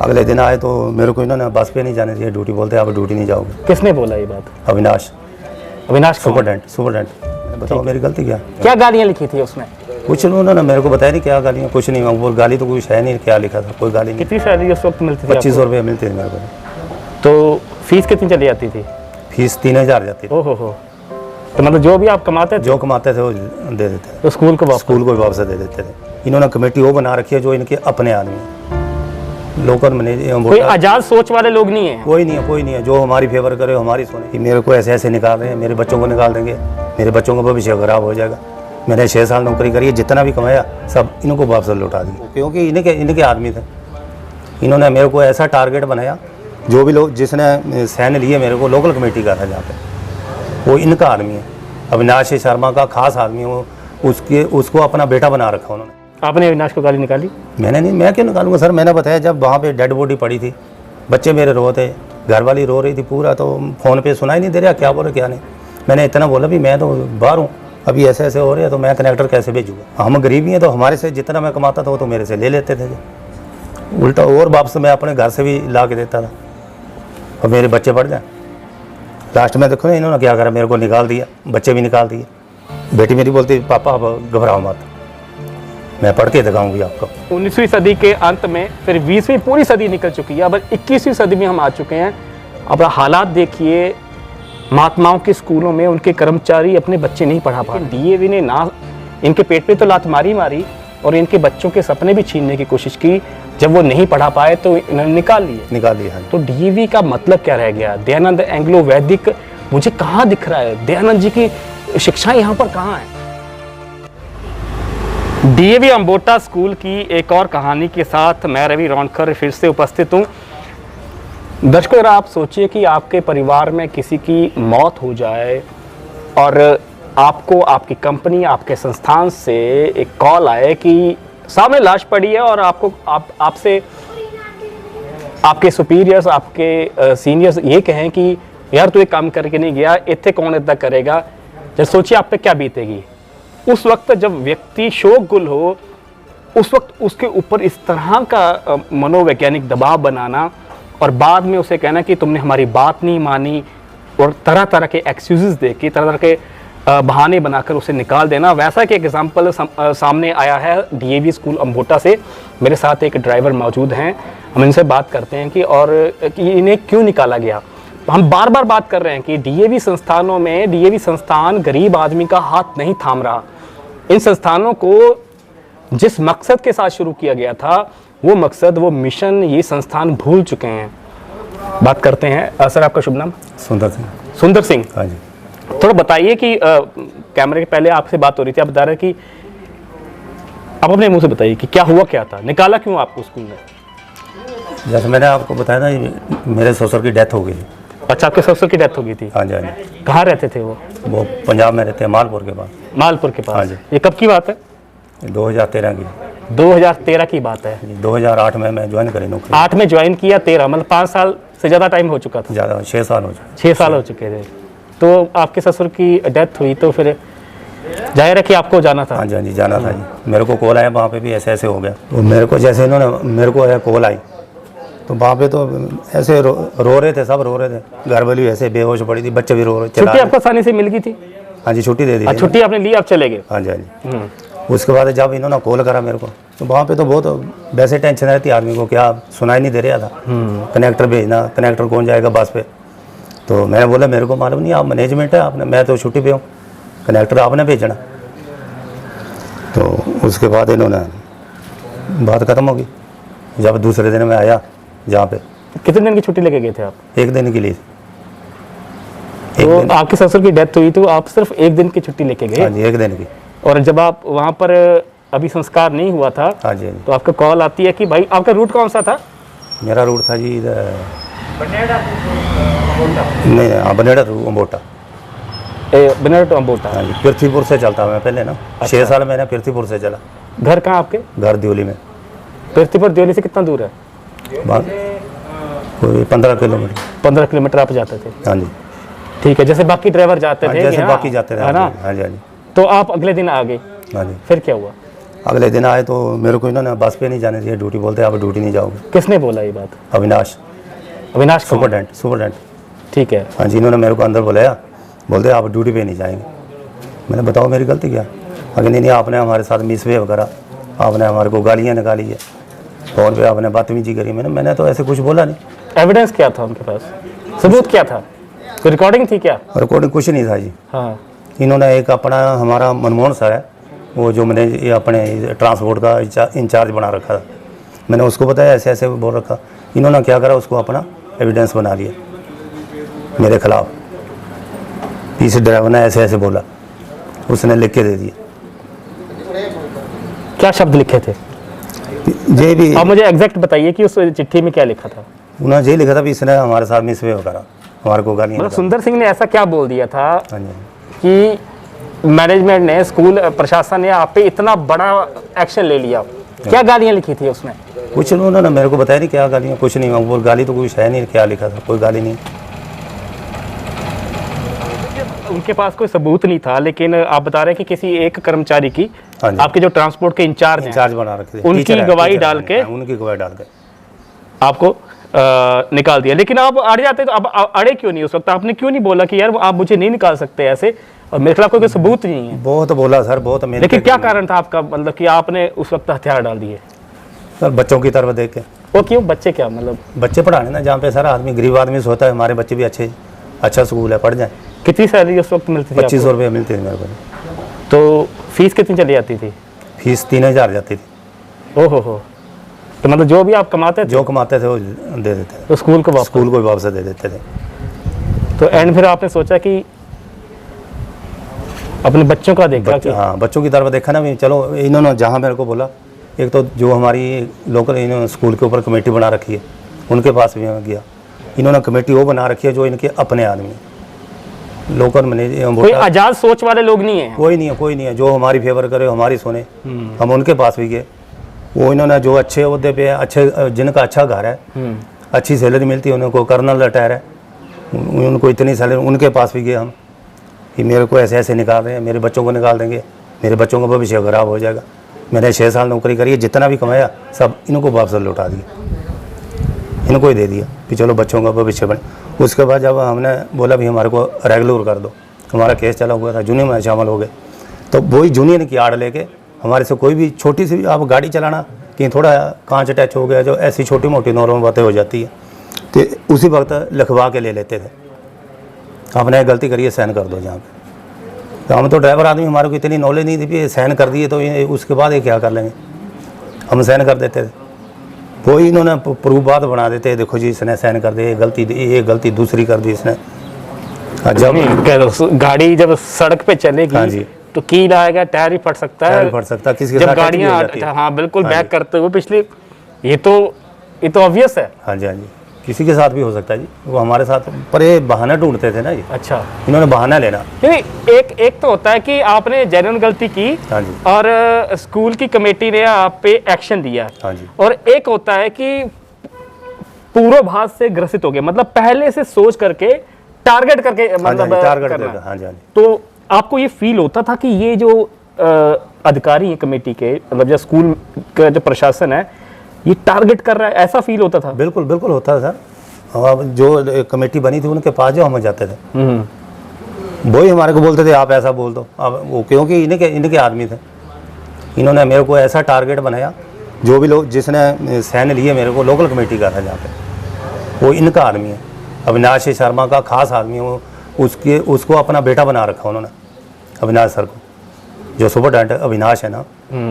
अगले दिन आए तो मेरे को इन्होंने बस पे नहीं जाने दिया, ड्यूटी बोलते आप ड्यूटी नहीं जाओगे। किसने बोला ये बात? अविनाश सुपरडेंट। बताओ मेरी गलती क्या गालियाँ लिखी थी उसने? कुछ उन्होंने मेरे को बताया नहीं क्या गालियाँ, कुछ नहीं। वो गाली तो कुछ है नहीं, क्या लिखा था कोई गाली नहीं। कितनी सैलरी उस वक्त मिलती थी? 2500 रुपये मिलती थी मेरे को। तो फीस कितनी चली जाती थी? फीस 3000 जाती थी। ओहो हो। तो मतलब जो भी आप कमाते थे, जो कमाते थे वो दे देते थे, तो स्कूल को वापस दे देते थे। इन्होंने कमेटी वो बना रखी है जो इनके अपने आदमी हैं, लोकल मैनेजर। कोई आजाद सोच वाले लोग नहीं है? कोई नहीं है जो हमारी फेवर करे, हमारी सुने कि मेरे को ऐसे निकाल रहे हैं, मेरे बच्चों को निकाल देंगे, मेरे बच्चों का भविष्य खराब हो जाएगा। मैंने 6 साल नौकरी करी है, जितना भी कमाया सब इनको वापस लौटा दिया, क्योंकि इनके आदमी थे। इन्होंने मेरे को ऐसा टारगेट बनाया, जो भी लोग जिसने सैन लिए मेरे को लोकल कमेटी का था जहाँ पे, वो इनका आदमी है, अविनाश शर्मा का खास आदमी है वो। उसको अपना बेटा बना रखा उन्होंने। आपने अविनाश को गाली निकाली? मैंने नहीं, मैं क्यों निकालूंगा सर। मैंने बताया जब वहाँ पे डेड बॉडी पड़ी थी, बच्चे मेरे रो थे, घरवाली रो रही थी पूरा, तो फ़ोन पे सुनाई नहीं दे रहा क्या बोले क्या नहीं। मैंने इतना बोला भी मैं तो बाहर हूँ, अभी ऐसे हो रहा है, तो मैं कनेक्टर कैसे भेजूँगा। हम गरीब ही हैं, तो हमारे से जितना मैं कमाता था वो तो मेरे से ले लेते थे, उल्टा और वापस मैं अपने घर से भी ला के देता था, और मेरे बच्चे पढ़ जाए। लास्ट में देखो ना इन्होंने क्या करा, मेरे को निकाल दिया, बच्चे भी निकाल दिए। बेटी मेरी बोलती पापा अब घबराओ मत, मैं पढ़ के दिखाऊंगी आपको। 19वीं सदी के अंत में फिर 20वीं पूरी सदी निकल चुकी है, अब 21वीं सदी में हम आ चुके हैं। अब हालात देखिए, महात्माओं के स्कूलों में उनके कर्मचारी अपने बच्चे नहीं पढ़ा पा रहे। डीएवी ने ना इनके पेट पे तो लात मारी और इनके बच्चों के सपने भी छीनने की कोशिश की। जब वो नहीं पढ़ा पाए तो इन्होंने निकाल लिए। तो डीएवी का मतलब क्या रह गया? दयानंद एंग्लो वैदिक मुझे कहाँ दिख रहा है? दयानंद जी की शिक्षा यहाँ पर कहाँ है? डीएवी अम्बोटा स्कूल की एक और कहानी के साथ मैं रवि रौनकर फिर से उपस्थित हूँ। दर्शकों, आप सोचिए कि आपके परिवार में किसी की मौत हो जाए और आपको आपकी कंपनी, आपके संस्थान से एक कॉल आए कि सामने लाश पड़ी है और आपसे आपके सुपीरियर्स, आपके सीनियर्स ये कहें कि यार तू एक काम करके नहीं गया, इतने कौन इतना करेगा। जब सोचिए आप पे क्या बीतेगी। उस वक्त जब व्यक्ति शोकगुल हो, उस वक्त उसके ऊपर इस तरह का मनोवैज्ञानिक दबाव बनाना और बाद में उसे कहना कि तुमने हमारी बात नहीं मानी, और तरह तरह के एक्सक्यूजेस दे के, तरह तरह के बहाने बनाकर उसे निकाल देना। वैसा कि एग्जाम्पल सामने आया है डीएवी स्कूल अम्बोटा से। मेरे साथ एक ड्राइवर मौजूद हैं, हम इनसे बात करते हैं कि इन्हें क्यों निकाला गया। हम बार बार बात कर रहे हैं कि डीएवी संस्थानों में, डीएवी संस्थान गरीब आदमी का हाथ नहीं थाम रहा। इन संस्थानों को जिस मकसद के साथ शुरू किया गया था, वो मकसद, वो मिशन ये संस्थान भूल चुके हैं। बात करते हैं। सर, आपका शुभ नाम? सुंदर सिंह। हाँ जी। थोड़ा बताइए कि कैमरे के पहले आपसे बात हो रही थी, आप बता रहे कि आप अपने मुंह से बताइए कि क्या हुआ, क्या था, निकाला क्यों आपको स्कूल में? जैसे मैंने आपको बताया ना, मेरे ससुर की डेथ हो गई। अच्छा, आपके ससुर की डेथ हो गई थी? हाँ जी, हाँ जी। कहाँ रहते थे वो? वो पंजाब में रहते हैं, मालपुर के पास। मालपुर के पास? हाँ जी। ये कब की बात है? 2013 की। 2013 की बात है। 2008 में मैं ज्वाइन करी नौकरी। 8 में ज्वाइन किया, 13 मतलब 5 साल से ज़्यादा टाइम हो चुका था। ज़्यादा, 6 साल हो चुके। 6 साल हो चुके थे। तो आपके ससुर की डेथ हुई तो फिर जाहिर है कि आपको जाना था? हाँ जी, हाँ जी, जाना था जी। मेरे को कॉल आया वहाँ पे भी ऐसे हो गया। तो मेरे को जैसे इन्होंने मेरे को कॉल आई, तो वहाँ पे तो ऐसे रो रहे थे, सब रो रहे थे। घर वाली ऐसे बेहोश पड़ी थी, बच्चे भी रो रहे थे। छुट्टी आपको आसानी से मिल गई थी? हाँ जी, छुट्टी दे दी। छुट्टी आपने ली, आप चले गए? हाँ जी, हाँ जी। उसके बाद जब इन्होंने कॉल करा मेरे को, तो वहाँ पे तो बहुत वैसे टेंशन रहती आदमी को, क्या सुनाई नहीं दे रहा था। कनेक्टर भेजना, कनेक्टर कौन जाएगा बस पे। तो मैंने बोला मेरे को मालूम नहीं, आप मैनेजमेंट है आपने, मैं तो छुट्टी पे हूँ, कनेक्टर आपने भेजना। तो उसके बाद इन्होंने बात खत्म हो गई। जब दूसरे दिन मैं आया जहाँ पे। कितने दिन की छुट्टी लेके गए थे आप? 1 दिन के लिए। तो आपके ससुर की डेथ हुई तो आप सिर्फ 1 दिन की छुट्टी लेके गए? हाँ जी, 1 दिन की। और जब आप वहाँ पर अभी संस्कार नहीं हुआ था, हाँ जी, तो आपका कॉल आती है कि भाई, आपका रूट कौन सा था? मेरा रूट था जी इधर नहीं, हाँ, बनेड़ा टू अम्बोटा। बनेड़ा टू अम्बोटा। हाँ जी, पृथ्वीपुर से चलता मैं पहले ना। 6 साल मैंने पृथ्वीपुर से चला। घर कहाँ आपके? घर दियोली में। पृथ्वीपुर दियोली से कितना दूर है? कोई 15 किलोमीटर। 15 किलोमीटर आप जाते थे? हाँ जी। ठीक है, जैसे बाकी ड्राइवर जाते थे, जैसे बाकी जाते थे। है ना? हाँ जी, हाँ जी। तो आप अगले दिन आ गए? हाँ जी। फिर क्या हुआ? अगले दिन आए तो मेरे को इन्होंने बस पे नहीं जाने दिया, ड्यूटी बोलते आप ड्यूटी नहीं जाओगे। किसने बोला ये बात? अविनाश अविनाश कौन? सुपरडेंट। ठीक है। हाँ जी, इन्होंने मेरे को अंदर बुलाया, बोलते आप ड्यूटी पे नहीं जाएंगे। मैंने बताओ मेरी गलती क्या? अगर नहीं आपने हमारे साथ मिसबिहेव करा, आपने हमारे को गालियाँ निकाली है, फ़ोन पे आपने बदतमीजी करी। मैंने तो ऐसे कुछ बोला नहीं। एविडेंस क्या था उनके पास? सबूत क्या था? कोई रिकॉर्डिंग थी क्या? रिकॉर्डिंग कुछ नहीं था जी। हाँ। इन्होंने एक अपना हमारा मनमोहन सर है, वो जो मैंने ये अपने ट्रांसपोर्ट का इंचार्ज बना रखा था, मैंने उसको बताया ऐसे ऐसे बोल रखा। इन्होंने क्या करा, उसको अपना एविडेंस बना लिया मेरे खिलाफ। पीछे ड्राइवर ने ऐसे ऐसे बोला, उसने लिख के दे दिया। क्या शब्द लिखे थे? ये भी आप मुझे एग्जैक्ट बताइए कि उस चिट्ठी में क्या लिखा था? उन्होंने यही लिखा था भी इसने हमारे साथ मिसबिहेव करा, हमारे को गालियाँ मतलब सुंदर सिंह ने ऐसा क्या बोल दिया था हाँ जी। कि मैनेजमेंट ने, स्कूल प्रशासन ने आप पे इतना बड़ा एक्शन ले लिया? क्या गालियां लिखी थी उसने? कुछ उन्होंने मेरे को बताया नहीं क्या गालियाँ, कुछ नहीं। वो गाली तो कुछ है नहीं, क्या लिखा था, कोई गाली नहीं। उनके पास कोई सबूत नहीं था, लेकिन आप बता रहे हैं कि किसी एक कर्मचारी की, हाँ जी, आपके जो ट्रांसपोर्ट के इंचार्ज बना रखे थे, उनकी टीचर है, गवाही टीचर डाल है, के उनकी गवाही डाल के आपको निकाल दिया। लेकिन आप अड़ जाते तो अब अड़े क्यों नहीं उस वक्त? आपने क्यों नहीं बोला कि यार आप मुझे नहीं निकाल सकते ऐसे, और मेरे खिलाफ कोई सबूत नहीं है? बहुत बोला सर, बहुत। लेकिन क्या कारण था आपका, मतलब कि आपने उस वक्त हथियार डाल दिए? सर बच्चों की तरफ देख के। वो क्यों? बच्चे क्या मतलब? बच्चे पढ़ाने ना, जहाँ पे सर आदमी गरीब आदमी से होता है, हमारे बच्चे भी अच्छा स्कूल है, पढ़ जाए। कितनी सैलरी उस वक्त मिलती थी? 2500 रुपये मिलती थी मेरे को। तो फीस कितनी चली जाती थी? फीस 3000 जाती थी। ओहो। तो मतलब जो भी आप कमाते थे, जो कमाते थे वो दे देते थे, तो स्कूल को स्कूल को वापस दे देते थे। तो एंड फिर आपने सोचा कि अपने बच्चों का देखा कि हाँ, बच्चों की तरफ देखा ना भी। चलो इन्होंने जहाँ मेरे को बोला, एक तो जो हमारी लोकल इन्होंने स्कूल के ऊपर कमेटी बना रखी है, उनके पास भी मैं गया। इन्होंने कमेटी वो बना रखी है जो इनके अपने आदमी लोकल मैनेजर, कोई आजाद सोच वाले लोग नहीं है? कोई नहीं है जो हमारी फेवर करे, हमारी सुने। हम उनके पास भी गए, वो इन्होंने जो अच्छे ओहदे पे अच्छे, जिनका अच्छा घर है, अच्छी सैलरी मिलती है, उनको कर्नल रिटायर है, उनको इतनी सैलरी, उनके पास भी गए हम कि मेरे को ऐसे ऐसे निकाल रहे हैं, मेरे बच्चों को निकाल देंगे, मेरे बच्चों का भविष्य खराब हो जाएगा। मैंने 6 साल नौकरी करी है, जितना भी कमाया सब इनको वापस लौटा दिया, इनको ही दे दिया कि चलो बच्चों का भविष्य बने। उसके बाद जब हमने बोला भी हमारे को रेगुलर कर दो, हमारा केस चला हुआ था, जूनियर में शामिल हो गए, तो वही जूनियर की आड़ लेके हमारे से कोई भी छोटी सी आप गाड़ी चलाना, कहीं थोड़ा कांच अटैच हो गया, जो ऐसी छोटी मोटी नॉर्मल बातें हो जाती है, तो उसी वक्त लिखवा के ले लेते थे, आपने गलती करी है साइन कर दो जहाँ पे। तो हम तो ड्राइवर आदमी, हमारे को इतनी नॉलेज नहीं थी कि साइन कर दिए तो उसके बाद ये क्या कर लेंगे, हम साइन कर देते थे। वही इन्होंने प्रूफ बात बना देते, देखो जी इसने साइन कर दिए, ये गलती दूसरी कर दी इसने। जब गाड़ी जब सड़क पे चलेगी, हाँ जी, तो कील आएगा, टायर ही फट सकता है, फट सकता है, किसी के जब साथ गाड़ियाँ, हाँ बिल्कुल, बैक करते हुए पिछले, ये तो ऑब्वियस है। हाँ जी, किसी के साथ भी हो सकता है जी, वो हमारे साथ, पर ये बहाना ढूंढते थे ना जी। अच्छा, इन्होंने बहाना लेना। नहीं, एक तो होता है कि आपने जेन्युइन गलती की, हाँ जी, और स्कूल की कमेटी ने आप पे एक्शन दिया, हाँ जी, और एक होता है कि पूर्वाभास से ग्रसित हो गए, मतलब पहले से सोच करके, टारगेट करके, मतलब टारगेट करना। हाँ जी, तो आपको ये फील होता था कि ये जो अधिकारी हैं कमेटी के, मतलब जो स्कूल का जो प्रशासन है, ये टारगेट कर रहा है, ऐसा फील होता था? बिल्कुल बिल्कुल होता था सर। अब जो कमेटी बनी थी उनके पास जो हम जाते थे, वही हमारे को बोलते थे आप ऐसा बोल दो। अब वो क्योंकि इनके आदमी थे, इन्होंने मेरे को ऐसा टारगेट बनाया, जो भी लोग जिसने साइन लिए मेरे को लोकल कमेटी का था जहाँ पे, वो इनका आदमी है, अविनाश शर्मा का खास आदमी है वो। उसको अपना बेटा बना रखा उन्होंने, अविनाश सर को, जो सुपरडेंट अविनाश है ना,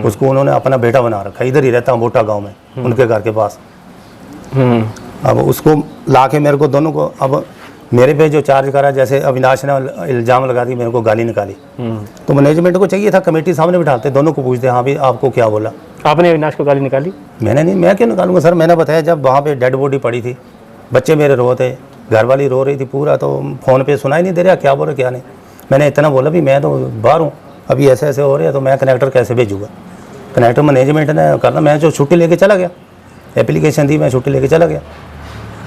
उसको उन्होंने अपना बेटा बना रखा। इधर ही रहता हूँ बोटा गांव में, उनके घर के पास। अब उसको लाके मेरे को दोनों को, अब मेरे पे जो चार्ज करा, जैसे अविनाश ने इल्ज़ाम लगा दी, मेरे को गाली निकाली, तो मैनेजमेंट को चाहिए था कमेटी सामने बिठाते, दोनों को पूछते, हाँ भी आपको क्या बोला? आपने अविनाश को गाली निकाली? मैंने नहीं, मैं क्यों निकालूंगा सर। मैंने बताया जब वहाँ पे डेड बॉडी पड़ी थी, बच्चे मेरे रो थे, घर वाली रो रही थी पूरा, तो फ़ोन पे सुनाई नहीं दे रहा क्या बोल रहे क्या नहीं। मैंने इतना बोला भी मैं तो बाहर हूँ, अभी ऐसे ऐसे हो रहे हैं, तो मैं कनेक्टर कैसे भेजूँगा? कनेक्टर मैनेजमेंट ने करना, मैं जो छुट्टी लेके चला गया, एप्लीकेशन दी, मैं छुट्टी लेके चला गया।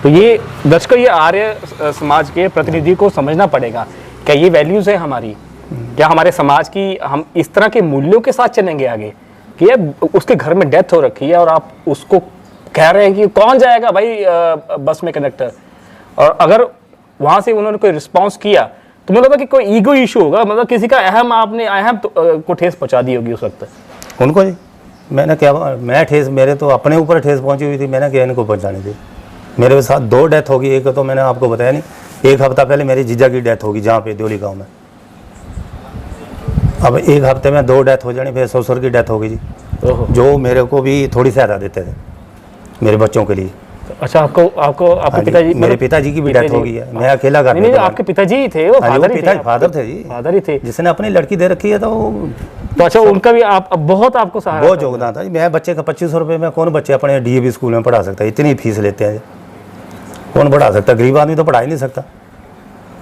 तो ये दर्शकों, ये आर्य समाज के प्रतिनिधि को समझना पड़ेगा, क्या ये वैल्यूज़ है हमारी? क्या हमारे समाज की, हम इस तरह के मूल्यों के साथ चलेंगे आगे कि यार उसके घर में डेथ हो रखी है और आप उसको कह रहे हैं कि कौन जाएगा भाई बस में कंडक्टर। और अगर वहां से उन्होंने कोई रिस्पांस किया तो मुझे लगता कि कोई ईगो इशू होगा, मतलब किसी का अहम को ठेस पहुंचा दी होगी उस वक्त उनको जी। मैंने क्या, मैं ठेस, मेरे तो अपने ऊपर ठेस पहुंची हुई थी, मैंने क्या इनको पहुंचाने दी। मेरे साथ 2 डेथ होगी, एक तो मैंने आपको बताया नहीं, 1 हफ्ता पहले मेरी जीजा की डेथ होगी जहाँ पे देवली गाँव में। अब 1 हफ्ते में 2 डेथ हो जानी, फिर ससुर की डेथ होगी जी, जो मेरे को भी थोड़ी सहायता देते थे मेरे बच्चों के लिए। अच्छा, आपके पिताजी, मेरे पिताजी की भी डेथ हो गई है, मैं अकेला घर नहीं, आपके पिताजी ही थे, वो फादर ही थे, फादर थे जी, फादर ही थे, जिसने अपनी लड़की दे रखी है। तो अच्छा, उनका भी आप बहुत आपको सहारा, बहुत योगदान था जी। मैं बच्चे का 2500 रुपये में कौन बच्चे अपने DAV स्कूल में पढ़ा सकता है, इतनी फीस लेते हैं, कौन पढ़ा सकता, गरीब आदमी तो पढ़ा ही नहीं सकता।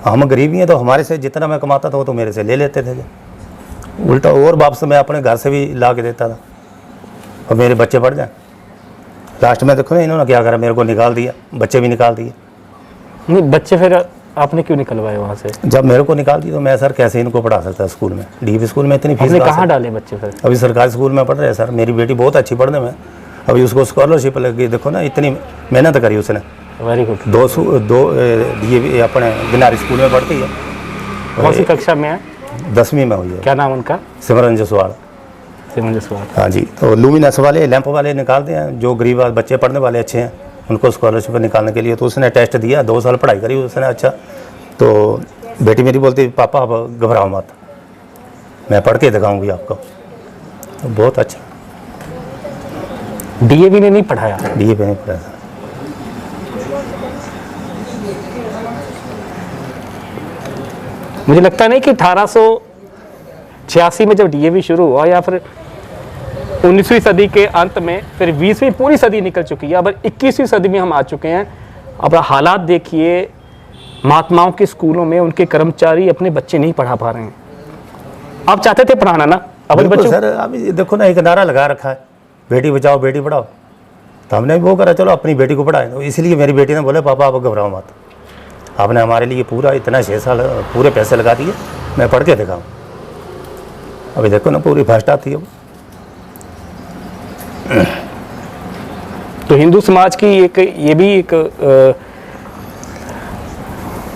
हम गरीब ही हैं, तो हमारे से जितना मैं कमाता था वो तो मेरे से ले लेते थे, उल्टा और वापस मैं अपने घर से भी ला के देता था और मेरे बच्चे पढ़ जाए। लास्ट में देखो ना इन्होंने क्या करा, मेरे को निकाल दिया, बच्चे भी निकाल दिए। नहीं, बच्चे फिर आपने क्यों निकलवाए वहाँ से? जब मेरे को निकाल दी तो मैं सर कैसे इनको पढ़ा सकता स्कूल में, DAV स्कूल में इतनी फीस कहाँ डाले बच्चे फिर? अभी सरकारी स्कूल में पढ़ रहे हैं सर, मेरी बेटी बहुत अच्छी पढ़ने में, अभी उसको स्कॉलरशिप लग गई। देखो ना इतनी मेहनत करी उसने, वेरी गुड। 2 DAV अपने गिनारी स्कूल में पढ़ती है। कौन सी कक्षा में है? 10वीं में हुई है। क्या नाम उनका? सिमरन जसवाल। हाँ जी, तो लूमिनस वाले, लैंप वाले निकालते हैं, जो गरीब बच्चे पढ़ने वाले अच्छे हैं उनको स्कॉलरशिप निकालने के लिए। तो उसने टेस्ट दिया, 2 साल पढ़ाई करी उसने। अच्छा, तो बेटी मेरी बोलती पापा आप घबराओ मत, मैं पढ़ के दिखाऊंगी आपको। तो बहुत अच्छा। DAV ने नहीं पढ़ाया? DAV नहीं पढ़ाया। मुझे लगता नहीं कि 1886 में जब DAV शुरू हुआ या फिर 19वीं सदी के अंत में, फिर 20वीं पूरी सदी निकल चुकी है, अब 21वीं सदी में हम आ चुके हैं। अब हालात देखिए, महात्माओं के स्कूलों में उनके कर्मचारी अपने बच्चे नहीं पढ़ा पा रहे हैं। आप चाहते थे पढ़ाना ना अपने बच्चों? सर अभी देखो ना, एक नारा लगा रखा है, बेटी बचाओ बेटी पढ़ाओ, तो हमने वो करा, चलो अपनी बेटी को पढ़ाएं। तो इसलिए मेरी बेटी ने बोले पापा आप घबराओ मत, आपने हमारे लिए पूरा इतना 6 साल पूरे पैसे लगा दिए, मैं पढ़ के दिखाऊँ। अभी देखो ना पूरी फर्स्ट आती है वो। तो हिंदू समाज की ये भी एक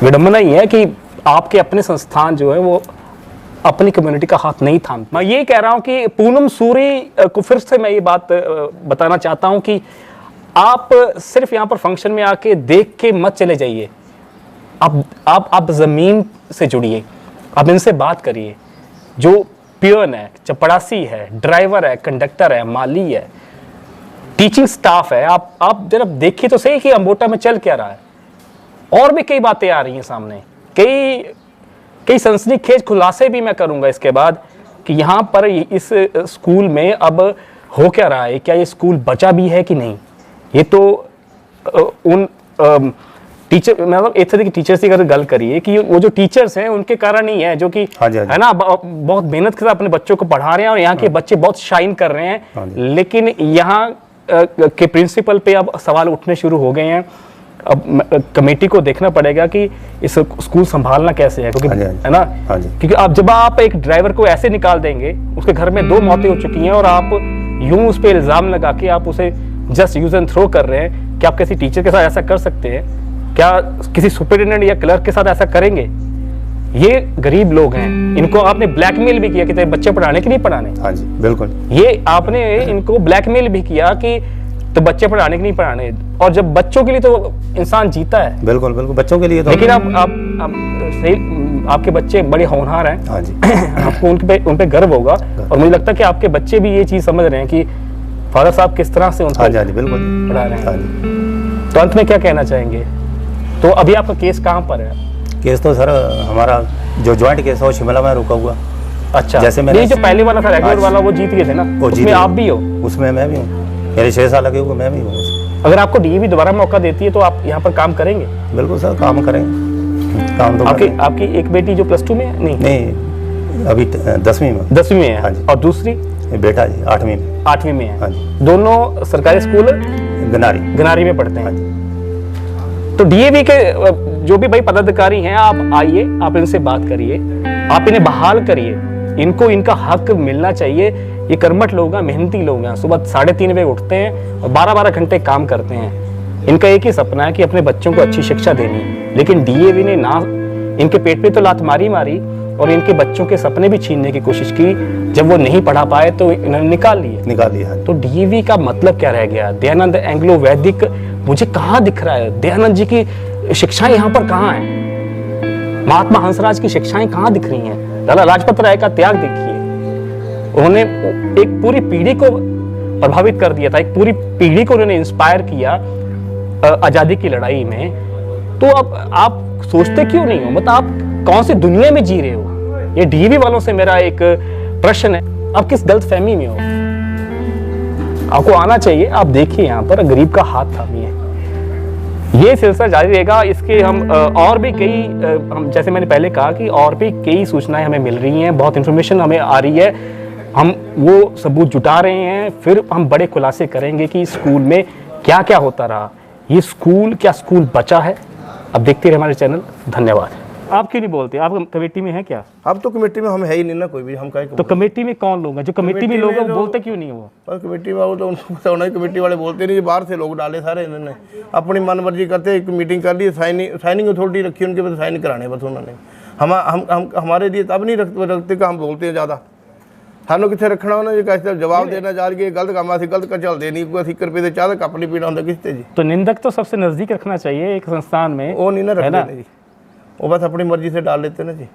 विडंबना ही है कि आपके अपने संस्थान जो है वो अपनी कम्युनिटी का हाथ नहीं थामते। मैं ये कह रहा हूं कि पूनम सूरी को फिर से मैं ये बात बताना चाहता हूं कि आप सिर्फ यहाँ पर फंक्शन में आके देख के मत चले जाइए, आप जमीन से जुड़िए, आप इनसे बात करिए। जो पियन है, चपड़ासी है, ड्राइवर है, कंडक्टर है, माली है, टीचिंग स्टाफ है, आप जरा देखिए तो सही कि अम्बोटा में चल क्या रहा है। और भी कई बातें आ रही हैं सामने, कई सनसनीखेज खुलासे भी मैं करूंगा इसके बाद कि यहाँ पर इस स्कूल में अब हो क्या रहा है, क्या ये स्कूल बचा भी है कि नहीं। ये तो उन टीचर, मतलब एक तरह की टीचर्स की अगर गल करिए कि वो जो टीचर्स हैं उनके कारण ही है, जो कि है ना बहुत मेहनत के साथ अपने बच्चों को पढ़ा रहे हैं और यहाँ के बच्चे बहुत शाइन कर रहे हैं। लेकिन यहाँ के प्रिंसिपल पे अब सवाल उठने शुरू हो गए हैं। अब कमेटी को देखना पड़ेगा कि इस स्कूल संभालना कैसे है, क्योंकि है ना, क्योंकि आप जब आप एक ड्राइवर को ऐसे निकाल देंगे, उसके घर में 2 मौतें हो चुकी हैं और आप यूं उस पर इल्जाम लगा के आप उसे जस्ट यूज एंड थ्रो कर रहे हैं। क्या आप किसी टीचर के साथ ऐसा कर सकते हैं? क्या किसी सुपरिटेंडेंट या क्लर्क के साथ ऐसा करेंगे? ये गरीब लोग हैं, इनको आपने ब्लैकमेल भी किया कि तेरे बच्चे पढ़ाने कि नहीं पढ़ाने। हाँ जी बिल्कुल, ये आपने इनको ब्लैकमेल भी किया कि तो बच्चे पढ़ाने कि नहीं पढ़ाने। और जब बच्चों के लिए तो इंसान जीता है, बिल्कुल बिल्कुल बच्चों के लिए तो। लेकिन आप सही, आपके बच्चे बड़े होनहार हैं। हाँ जी आपको उन पे गर्व होगा और मुझे लगता है कि आपके बच्चे भी ये चीज समझ रहे हैं कि फादर साहब किस तरह से उनको बिल्कुल पढ़ा रहे हैं। तो अंत में क्या कहना चाहेंगे? तो अभी आपका केस कहाँ पर है? केस तो सर हमारा जो ज्वाइंट केस है वो शिमला में रुका हुआ। अच्छा, जैसे मैंने जो पहले वाला था रेगुलर वाला, वो जीत गए थे ना, उसमें आप भी हो? उसमें मैं भी हूँ, मेरे 6 साल लगे हुए, मैं भी हूँ। अगर आपको DAV दोबारा मौका देती है तो आप यहाँ पर काम करेंगे? बिल्कुल सर, काम करेंगे, काम तो आपकी एक बेटी जो +2 में है? नहीं अभी 10वीं में। 10वीं में है। हाँ जी। और दूसरी बेटा जी 8वीं में। 8वीं में है। हाँ जी। दोनों सरकारी स्कूल गनारी में पढ़ते हैं। तो DAV के जो भी भाई पदाधिकारी हैं, आप आइए, आप इनसे बात करिए, आप इन्हें बहाल करिए, इनको इनका हक मिलना चाहिए। ये कर्मठ लोग हैं, मेहनती लोग हैं, सुबह 3:30 बजे उठते हैं और 12-12 घंटे काम करते हैं। इनका एक ही सपना है कि अपने बच्चों को अच्छी शिक्षा देनी है, लेकिन डीएवी ने ना इनके पेट पे तो लात मारी और इनके बच्चों के सपने भी छीनने की कोशिश की। जब वो नहीं पढ़ा पाए तो इन्होंने निकाल लिया। तो डीएवी का मतलब क्या रह गया? दयानंद एंग्लो वैदिक मुझे कहाँ दिख रहा है? दयानंद जी की शिक्षाएं यहाँ पर कहाँ हैं? महात्मा हंसराज की शिक्षाएं कहाँ दिख रही हैं? लाला लाजपत राय का त्याग देखिए, उन्होंने एक पूरी पीढ़ी को प्रभावित कर दिया था, एक पूरी पीढ़ी को उन्होंने इंस्पायर किया आजादी की लड़ाई में। तो अब आप सोचते क्यों नहीं हो? मतलब आप कौन सी दुनिया में जी रहे हो? ये डीएवी वालों से मेरा एक प्रश्न है, आप किस गलतफहमी में हो? आपको आना चाहिए। आप देखिए यहाँ पर गरीब का हाथ थामिए। ये सिलसिला जारी रहेगा। इसके हम और भी कई हम जैसे मैंने पहले कहा कि और भी कई सूचनाएं हमें मिल रही हैं, बहुत इंफॉर्मेशन हमें आ रही है, हम वो सबूत जुटा रहे हैं, फिर हम बड़े खुलासे करेंगे कि स्कूल में क्या क्या होता रहा। ये स्कूल क्या स्कूल बचा है? अब देखते रहे हमारे चैनल। धन्यवाद। आप क्यों नहीं बोलते? आप कमेटी में हैं क्या? अब तो कमेटी में हम है ही नहीं ना कोई भी, हम कहीं तो कमेटी में कौन लोग हैं? जो कमेटी में लोग हैं वो बोलते क्यों नहीं है? वो पर कमेटी में वो तो उनको पता होना ही, कमेटी वाले बोलते नहीं, बाहर से लोग डाले सारे इन्होंने, अपनी मनमर्जी करते। एक मीटिंग कर ली, साइनिंग अथॉरिटी रखी उनके पास, साइन कराने बस उन्होंने। हम हमारे लिए तब नहीं रखते कि हम बोलते हैं ज़्यादा। ਸਾਨੂੰ ਕਿੱਥੇ ਰੱਖਣਾ ਉਹਨਾਂ ਨੇ? कैसे जवाब देना जाल के गलत काम ਅਸੀਂ गलत कर चलते नहीं, कोई 80 रुपए ਦੇ ਚਾਹ ਦਾ ਕੱਪ ਨਹੀਂ ਪੀਣਾ ਹੁੰਦਾ किस ਤੇ जी। तो निंदक तो सबसे नजदीक रखना चाहिए एक संस्थान में, वो नहीं ना रखते जी, वो बस अपनी मर्जी से डाल लेते ना जी।